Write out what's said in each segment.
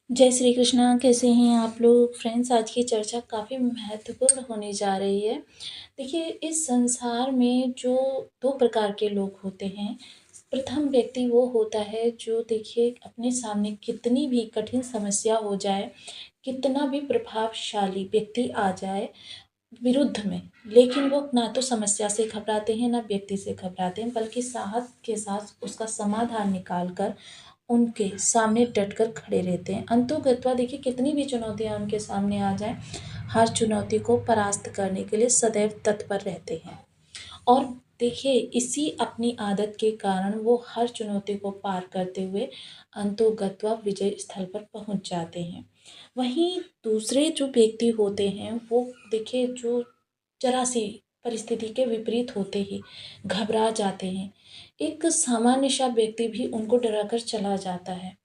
जय श्री कृष्णा। कैसे हैं आप लोग फ्रेंड्स? आज की चर्चा काफ़ी महत्वपूर्ण होने जा रही है। देखिए, इस संसार में जो 2 प्रकार के लोग होते हैं। प्रथम व्यक्ति वो होता है जो देखिए अपने सामने कितनी भी कठिन समस्या हो जाए, कितना भी प्रभावशाली व्यक्ति आ जाए विरुद्ध में, लेकिन वो ना तो समस्या से घबराते हैं, ना व्यक्ति से घबराते हैं, बल्कि साहस के साथ उसका समाधान निकाल कर उनके सामने डटकर खड़े रहते हैं। अंतोगत्वा देखिए कितनी भी चुनौतियाँ उनके सामने आ जाएँ, हर चुनौती को परास्त करने के लिए सदैव तत्पर रहते हैं। और देखिए इसी अपनी आदत के कारण वो हर चुनौती को पार करते हुए अंतोगत्वा विजय स्थल पर पहुँच जाते हैं। वहीं दूसरे जो व्यक्ति होते हैं वो देखिए जो ज़रा-सी परिस्थिति के विपरीत होते ही घबरा जाते हैं। एक सामान्य सा व्यक्ति भी उनको डराकर चला जाता है।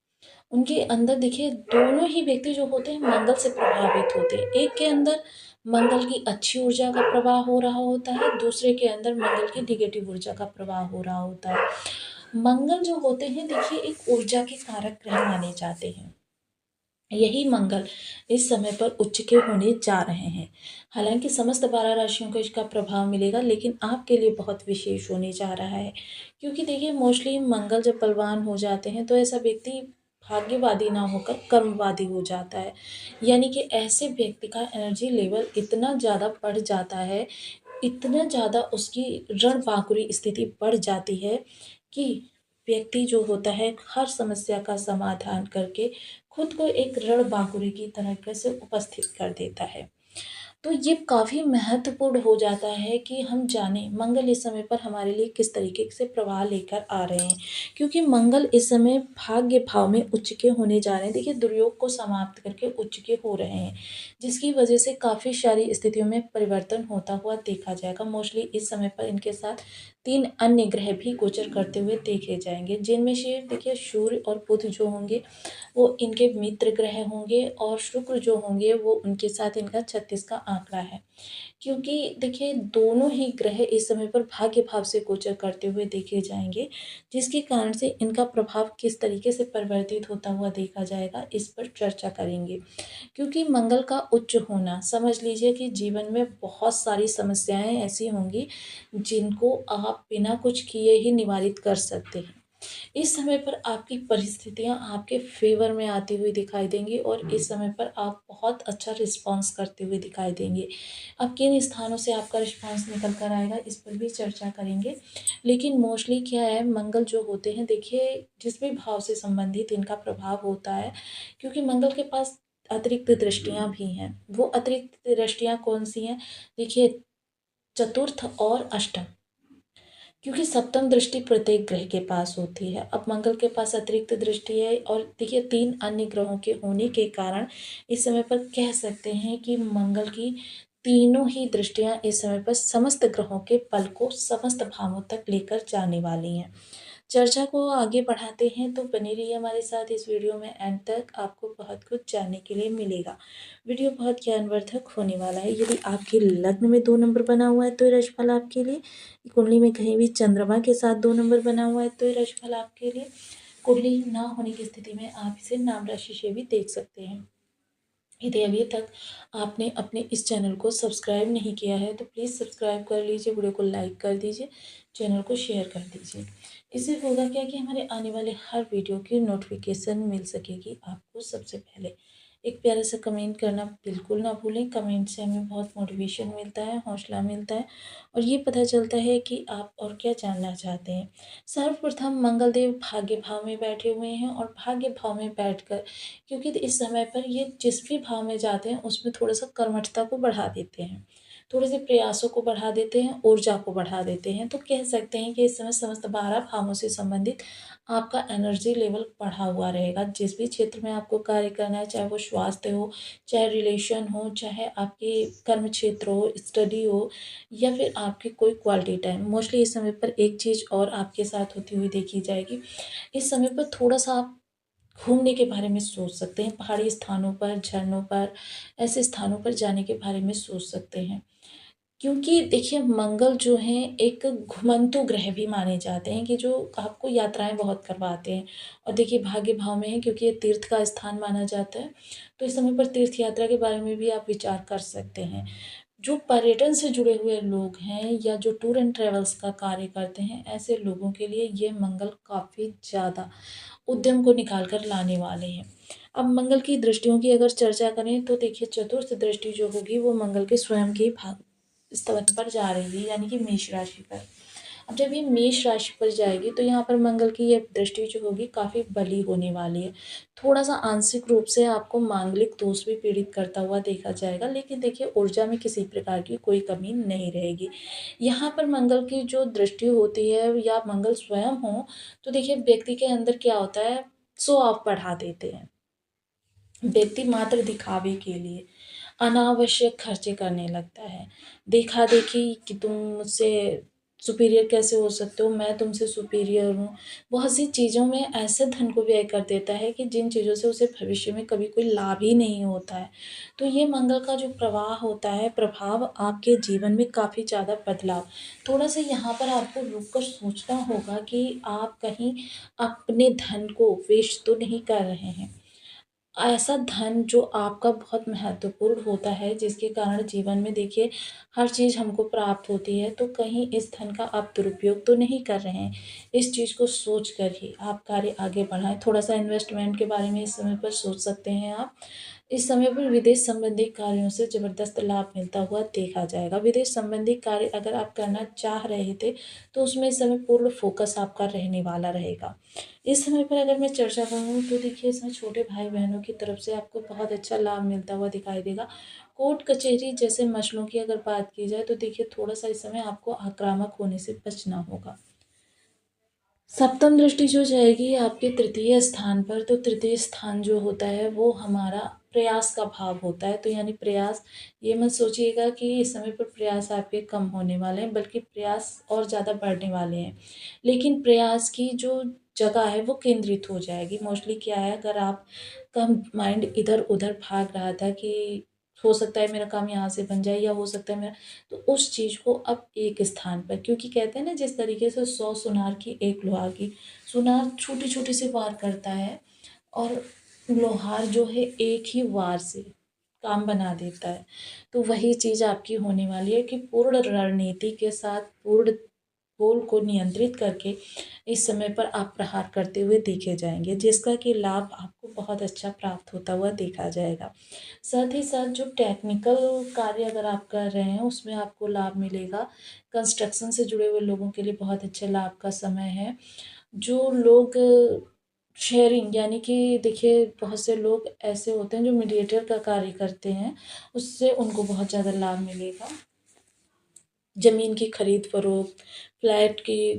उनके अंदर देखिए दोनों ही व्यक्ति जो होते हैं मंगल से प्रभावित होते हैं। एक के अंदर मंगल की अच्छी ऊर्जा का प्रवाह हो रहा होता है, दूसरे के अंदर मंगल की नेगेटिव ऊर्जा का प्रवाह हो रहा होता है। मंगल जो होते हैं देखिए एक ऊर्जा के कारक ग्रह माने जाते हैं। यही मंगल इस समय पर उच्च के होने जा रहे हैं। हालाँकि समस्त 12 राशियों को इसका प्रभाव मिलेगा, लेकिन आपके लिए बहुत विशेष होने जा रहा है। क्योंकि देखिए मोस्टली मंगल जब बलवान हो जाते हैं तो ऐसा व्यक्ति भाग्यवादी ना होकर कर्मवादी हो जाता है। यानी कि ऐसे व्यक्ति का एनर्जी लेवल इतना ज़्यादा बढ़ जाता है, इतना ज़्यादा उसकी रणबांकुरी स्थिति बढ़ जाती है कि व्यक्ति जो होता है हर समस्या का समाधान करके खुद को एक रणबांकुरी की तरीके से उपस्थित कर देता है। तो ये काफ़ी महत्वपूर्ण हो जाता है कि हम जानें मंगल इस समय पर हमारे लिए किस तरीके से प्रवाह लेकर आ रहे हैं। क्योंकि मंगल इस समय भाग्य भाव में उच्च के होने जा रहे हैं। देखिए दुर्योग को समाप्त करके उच्च के हो रहे हैं, जिसकी वजह से काफ़ी सारी स्थितियों में परिवर्तन होता हुआ देखा जाएगा। मोस्टली इस समय पर इनके साथ 3 अन्य ग्रह भी गोचर करते हुए देखे जाएँगे, जिनमें से देखिए सूर्य और बुध जो होंगे वो इनके मित्र ग्रह होंगे और शुक्र जो होंगे वो उनके साथ इनका 36 का आंकड़ा है। क्योंकि देखिए दोनों ही ग्रह इस समय पर भाग्य भाव से गोचर करते हुए देखे जाएँगे, जिसके कारण से इनका प्रभाव किस तरीके से परिवर्तित होता हुआ देखा जाएगा, इस पर चर्चा करेंगे। क्योंकि मंगल का उच्च होना समझ लीजिए कि जीवन में बहुत सारी समस्याएँ ऐसी होंगी, जिनको आप बिना कुछ किए ही निवारित कर सकते हैं। इस समय पर आपकी परिस्थितियाँ आपके फ़ेवर में आती हुई दिखाई देंगी और इस समय पर आप बहुत अच्छा रिस्पॉन्स करते हुए दिखाई देंगे। अब किन स्थानों से आपका रिस्पॉन्स निकल कर आएगा, इस पर भी चर्चा करेंगे। लेकिन मोस्टली क्या है, मंगल जो होते हैं देखिए जिस भी भाव से संबंधित इनका प्रभाव होता है, क्योंकि मंगल के पास अतिरिक्त दृष्टियाँ भी हैं। वो अतिरिक्त दृष्टियाँ कौन-सी हैं? देखिए चतुर्थ और अष्टम। क्योंकि सप्तम दृष्टि प्रत्येक ग्रह के पास होती है। अब मंगल के पास अतिरिक्त दृष्टि है और देखिए 3 अन्य ग्रहों के होने के कारण इस समय पर कह सकते हैं कि मंगल की तीनों ही दृष्टियाँ इस समय पर समस्त ग्रहों के बल को समस्त भावों तक लेकर जाने वाली हैं। चर्चा को आगे बढ़ाते हैं तो बने रहिए हमारे साथ इस वीडियो में एंड तक, आपको बहुत कुछ जानने के लिए मिलेगा। वीडियो बहुत ज्ञानवर्धक होने वाला है। यदि आपके लग्न में 2 नंबर बना हुआ है तो ये राशिफल आपके लिए, कुंडली में कहीं भी चंद्रमा के साथ 2 नंबर बना हुआ है तो ये राशिफल आपके लिए, कुंडली ना होने की स्थिति में आप इसे नाम राशि से भी देख सकते हैं। यदि अभी तक आपने अपने इस चैनल को सब्सक्राइब नहीं किया है तो प्लीज़ सब्सक्राइब कर लीजिए, वीडियो को लाइक कर दीजिए, चैनल को शेयर कर दीजिए। इससे होगा क्या कि हमारे आने वाले हर वीडियो की नोटिफिकेशन मिल सकेगी आपको सबसे पहले। एक प्यारा सा कमेंट करना बिल्कुल ना भूलें। कमेंट से हमें बहुत मोटिवेशन मिलता है, हौसला मिलता है और ये पता चलता है कि आप और क्या जानना चाहते हैं। सर्वप्रथम मंगलदेव भाग्य भाव में बैठे हुए हैं और भाग्य भाव में बैठकर, क्योंकि इस समय पर ये जिस भी भाव में जाते हैं उसमें थोड़ा-सा कर्मठता को बढ़ा देते हैं। थोड़े-से प्रयासों को बढ़ा देते हैं, ऊर्जा को बढ़ा देते हैं। तो कह सकते हैं कि इस समय समस्त 12 भावों से संबंधित आपका एनर्जी लेवल बढ़ा हुआ रहेगा। जिस भी क्षेत्र में आपको कार्य करना है, चाहे वो स्वास्थ्य हो, चाहे रिलेशन हो, चाहे आपके कर्म क्षेत्र हो, स्टडी हो या फिर आपकी कोई क्वालिटी टाइम। मोस्टली इस समय पर एक चीज़ और आपके साथ होती हुई देखी जाएगी। इस समय पर थोड़ा-सा आप घूमने के बारे में सोच सकते हैं, पहाड़ी स्थानों पर, झरनों पर, ऐसे स्थानों पर जाने के बारे में सोच सकते हैं। क्योंकि देखिए मंगल जो है एक घुमंतु ग्रह भी माने जाते हैं कि जो आपको यात्राएँ बहुत करवाते हैं। और देखिए भाग्य भाव में है क्योंकि ये तीर्थ का स्थान माना जाता है, तो इस समय पर तीर्थ यात्रा के बारे में भी आप विचार कर सकते हैं। जो पर्यटन से जुड़े हुए लोग हैं या जो टूर एंड ट्रैवल्स का कार्य करते हैं, ऐसे लोगों के लिए ये मंगल काफ़ी ज़्यादा उद्यम को निकाल कर लाने वाले हैं। अब मंगल की दृष्टियों की अगर चर्चा करें तो देखिए चतुर्थ दृष्टि जो होगी वो मंगल के स्वयं के भाग स्थान पर जा रही है, यानी कि मेष राशि पर। अब जब ये मेष राशि पर जाएगी तो यहाँ पर मंगल की ये दृष्टि जो होगी काफ़ी बली होने वाली है। थोड़ा-सा आंशिक रूप से आपको मांगलिक दोष भी पीड़ित करता हुआ देखा जाएगा, लेकिन देखिए ऊर्जा में किसी प्रकार की कोई कमी नहीं रहेगी। यहाँ पर मंगल की जो दृष्टि होती है या मंगल स्वयं हो, तो देखिए व्यक्ति के अंदर क्या होता है, शो ऑफ बढ़ा देते हैं। व्यक्ति मात्र दिखावे के लिए अनावश्यक खर्चे करने लगता है। देखा-देखी कि तुम मुझसे सुपीरियर कैसे हो सकते हो, मैं तुमसे सुपीरियर हूँ। बहुत सी चीज़ों में ऐसे धन को व्यय कर देता है कि जिन चीज़ों से उसे भविष्य में कभी कोई लाभ ही नहीं होता है। तो ये मंगल का जो प्रवाह होता है, प्रभाव आपके जीवन में काफ़ी ज़्यादा बदलाव, थोड़ा-सा यहाँ पर आपको रुक कर सोचना होगा कि आप कहीं अपने धन को वेस्ट तो नहीं कर रहे हैं। ऐसा धन जो आपका बहुत महत्वपूर्ण होता है, जिसके कारण जीवन में देखिए हर चीज़ हमको प्राप्त होती है, तो कहीं इस धन का आप दुरुपयोग तो नहीं कर रहे हैं। इस चीज़ को सोच कर ही आप कार्य आगे बढ़ाएँ। थोड़ा-सा इन्वेस्टमेंट के बारे में इस समय पर सोच सकते हैं आप। इस समय पर विदेश संबंधी कार्यों से ज़बरदस्त लाभ मिलता हुआ देखा जाएगा। विदेश संबंधी कार्य अगर आप करना चाह रहे थे, तो उसमें इस समय पूर्ण फ़ोकस आपका रहने वाला रहेगा। इस समय पर अगर मैं चर्चा करूँ तो देखिए इसमें छोटे भाई-बहनों की तरफ से आपको बहुत अच्छा लाभ मिलता हुआ दिखाई देगा। कोर्ट कचहरी जैसे मसलों की अगर बात की जाए तो देखिए थोड़ा-सा इस समय आपको आक्रामक होने से बचना होगा। सप्तम दृष्टि जो जाएगी आपके तृतीय स्थान पर, तो तृतीय स्थान जो होता है वो हमारा प्रयास का भाव होता है। तो यानी प्रयास, ये मत सोचिएगा कि इस समय पर प्रयास आपके कम होने वाले हैं, बल्कि प्रयास और ज़्यादा बढ़ने वाले हैं। लेकिन प्रयास की जो जगह है वो केंद्रित हो जाएगी। मोस्टली क्या है, अगर आपका माइंड इधर-उधर भाग रहा था कि हो सकता है मेरा काम यहाँ से बन जाए या हो सकता है मेरा, तो उस चीज़ को अब एक स्थान पर, क्योंकि कहते हैं ना जिस तरीके से 100 सुनार की एक लोहार की, सुनार छोटे-छोटे से वार करता है और लोहार जो है एक ही वार से काम बना देता है। तो वही चीज़ आपकी होने वाली है कि पूर्ण रणनीति के साथ पूर्ण गोल को नियंत्रित करके इस समय पर आप प्रहार करते हुए देखे जाएँगे, जिसका कि लाभ आपको बहुत अच्छा प्राप्त होता हुआ देखा जाएगा। साथ ही साथ जो टेक्निकल कार्य अगर आप कर रहे हैं, उसमें आपको लाभ मिलेगा। कंस्ट्रक्शन से जुड़े हुए लोगों के लिए बहुत अच्छे लाभ का समय है। जो लोग शेयरिंग, यानी कि देखिए बहुत से लोग ऐसे होते हैं जो मीडिएटर का कार्य करते हैं, उससे उनको बहुत ज़्यादा लाभ मिलेगा। ज़मीन की खरीद-फ़रोख्त, फ्लैट की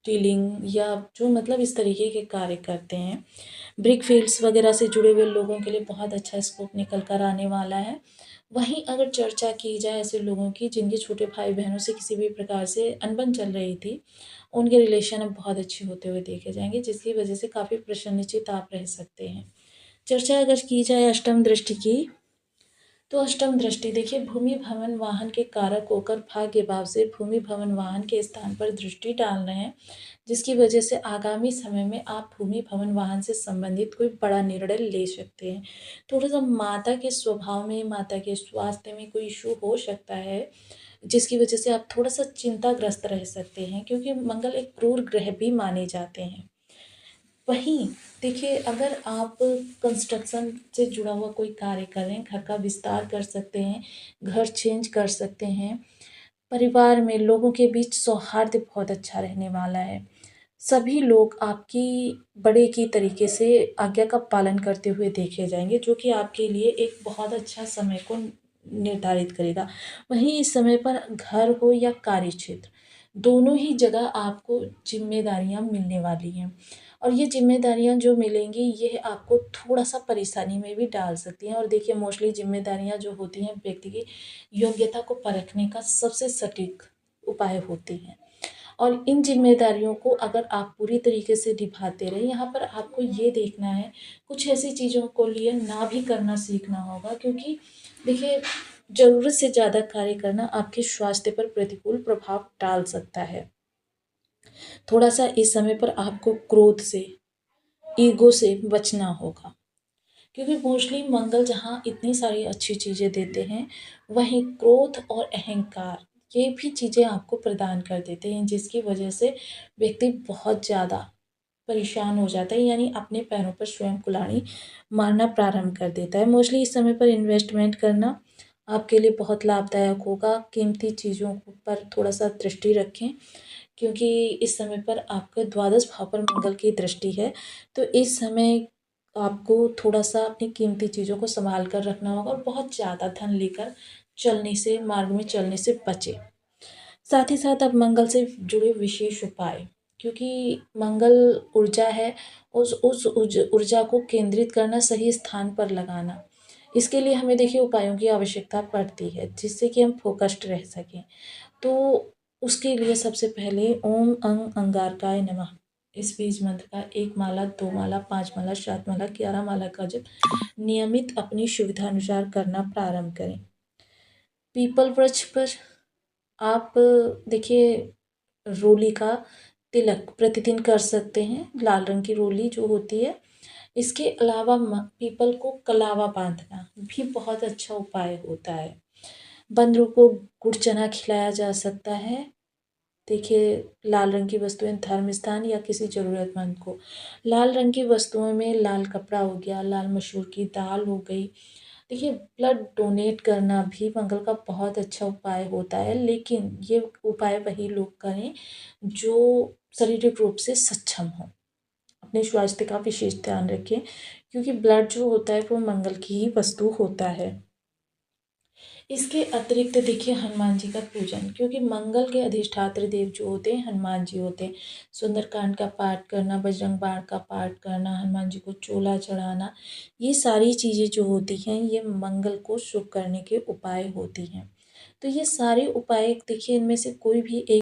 डीलिंग या जो मतलब इस तरीके के कार्य करते हैं। ब्रिक फील्ड्स वगैरह से जुड़े हुए लोगों के लिए बहुत अच्छा स्कोप निकल कर आने वाला है। वहीं अगर चर्चा की जाए ऐसे लोगों की जिनके छोटे भाई-बहनों से किसी भी प्रकार से अनबन चल रही थी, उनके रिलेशन अब बहुत अच्छे होते हुए देखे जाएँगे, जिसकी वजह से काफ़ी प्रसन्नचित्त आप रह सकते हैं। चर्चा अगर की जाए अष्टम दृष्टि की, तो अष्टम दृष्टि देखिए भूमि भवन वाहन के कारक होकर भाग्य भाव से भूमि भवन वाहन के स्थान पर दृष्टि डाल रहे हैं, जिसकी वजह से आगामी समय में आप भूमि भवन वाहन से संबंधित कोई बड़ा निर्णय ले सकते हैं। थोड़ा-सा माता के स्वभाव में, माता के स्वास्थ्य में कोई इश्यू हो सकता है, जिसकी वजह से आप थोड़ा-सा चिंताग्रस्त रह सकते हैं, क्योंकि मंगल एक क्रूर ग्रह भी माने जाते हैं। वहीं देखिए अगर आप कंस्ट्रक्शन से जुड़ा हुआ कोई कार्य कर रहे हैं, घर का विस्तार कर सकते हैं, घर चेंज कर सकते हैं, परिवार में लोगों के बीच सौहार्द बहुत अच्छा रहने वाला है। सभी लोग आपकी बड़े की तरीके से आज्ञा का पालन करते हुए देखे जाएँगे, जो कि आपके लिए एक बहुत अच्छा समय को निर्धारित करेगा। वहीं इस समय पर घर हो या कार्यक्षेत्र, दोनों ही जगह आपको ज़िम्मेदारियाँ मिलने वाली हैं। और ये ज़िम्मेदारियाँ जो मिलेंगी, ये आपको थोड़ा-सा परेशानी में भी डाल सकती हैं। और देखिए मोस्टली ज़िम्मेदारियाँ जो होती हैं, व्यक्ति की योग्यता को परखने का सबसे सटीक उपाय होती हैं। और इन ज़िम्मेदारियों को अगर आप पूरी तरीके से निभाते रहें, यहाँ पर आपको ये देखना है, कुछ ऐसी चीज़ों को लिए ना भी करना सीखना होगा, क्योंकि देखिए ज़रूरत से ज़्यादा कार्य करना आपके स्वास्थ्य पर प्रतिकूल प्रभाव डाल सकता है। थोड़ा-सा इस समय पर आपको क्रोध से, ईगो से बचना होगा। क्योंकि मोस्टली मंगल जहाँ इतनी सारी अच्छी चीज़ें देते हैं, वहीं क्रोध और अहंकार ये भी चीज़ें आपको प्रदान कर देते हैं, जिसकी वजह से व्यक्ति बहुत ज़्यादा परेशान हो जाता है, यानी अपने पैरों पर स्वयं कुल्हाड़ी मारना प्रारंभ कर देता है। मोस्टली इस समय पर इन्वेस्टमेंट करना आपके लिए बहुत लाभदायक होगा। कीमती चीज़ों पर थोड़ा-सा दृष्टि रखें, क्योंकि इस समय पर आपके द्वादश भाव पर मंगल की दृष्टि है, तो इस समय आपको थोड़ा-सा अपनी कीमती चीज़ों को सँभाल कर रखना होगा और बहुत ज़्यादा धन लेकर मार्ग में चलने से बचें। साथ ही साथ अब मंगल से जुड़े विशेष उपाय, क्योंकि मंगल ऊर्जा है, उस ऊर्जा को केंद्रित करना, सही स्थान पर लगाना। इसके लिए हमें देखिए उपायों की आवश्यकता पड़ती है, जिससे कि हम फ़ोकस्ड रह सकें। तो उसके लिए सबसे पहले ओम अंगारकाय नमः इस बीज मंत्र का 1 माला, 2 माला, 5 माला, 7 माला, 11 माला का जप नियमित अपनी सुविधानुसार करना प्रारंभ करें। पीपल वृक्ष पर आप देखिए रोली का तिलक प्रतिदिन कर सकते हैं, लाल रंग की रोली जो होती है। इसके अलावा पीपल को कलावा बांधना भी बहुत अच्छा उपाय होता है। बंदरों को गुड़ चना खिलाया जा सकता है। देखिए लाल रंग की वस्तुएं धर्म स्थान या किसी ज़रूरतमंद को, लाल रंग की वस्तुओं में लाल कपड़ा हो गया, लाल मसूर की दाल हो गई। देखिए ब्लड डोनेट करना भी मंगल का बहुत अच्छा उपाय होता है, लेकिन ये उपाय वही लोग करें जो शारीरिक रूप से सक्षम हों। अपने स्वास्थ्य का विशेष ध्यान रखें, क्योंकि ब्लड जो होता है वो मंगल की ही वस्तु होता है। इसके अतिरिक्त देखिए हनुमान जी का पूजन, क्योंकि मंगल के अधिष्ठात्र देव जो होते हैं हनुमान जी होते हैं। सुंदरकांड का पाठ करना, बजरंग बाण का पाठ करना, हनुमान जी को चोला चढ़ाना, ये सारी चीज़ें जो होती हैं ये मंगल को शुभ करने के उपाय होती हैं। तो ये सारे उपाय देखिए, इनमें से कोई भी एक